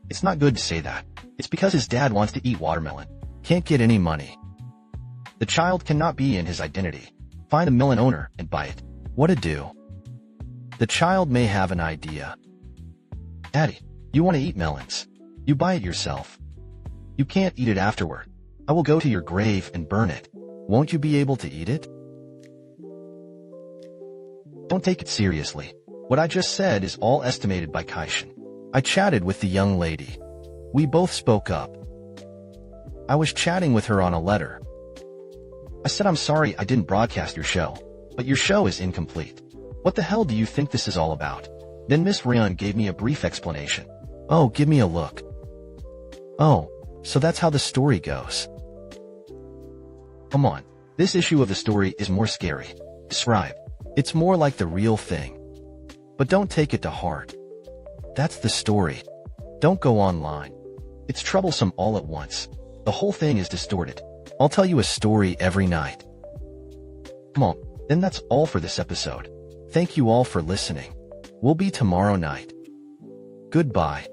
It's not good to say that. It's because his dad wants to eat watermelon. Can't get any money. The child cannot be in his identity. Find the melon owner and buy it. What to do? The child may have an idea. Daddy, you want to eat melons. You buy it yourself. You can't eat it afterward. I will go to your grave and burn it. Won't you be able to eat it? Don't take it seriously. What I just said is all estimated by Kaishin. I chatted with the young lady. We both spoke up. I was chatting with her on a letter. I said I'm sorry I didn't broadcast your show, but your show is incomplete. What the hell do you think this is all about? Then Miss Ryan gave me a brief explanation. Oh, give me a look. Oh, so that's how the story goes. Come on, this issue of the story is more scary. Describe. It's more like the real thing. But don't take it to heart. That's the story. Don't go online. It's troublesome all at once. The whole thing is distorted. I'll tell you a story every night. Come on, then that's all for this episode. Thank you all for listening. We'll be tomorrow night. Goodbye.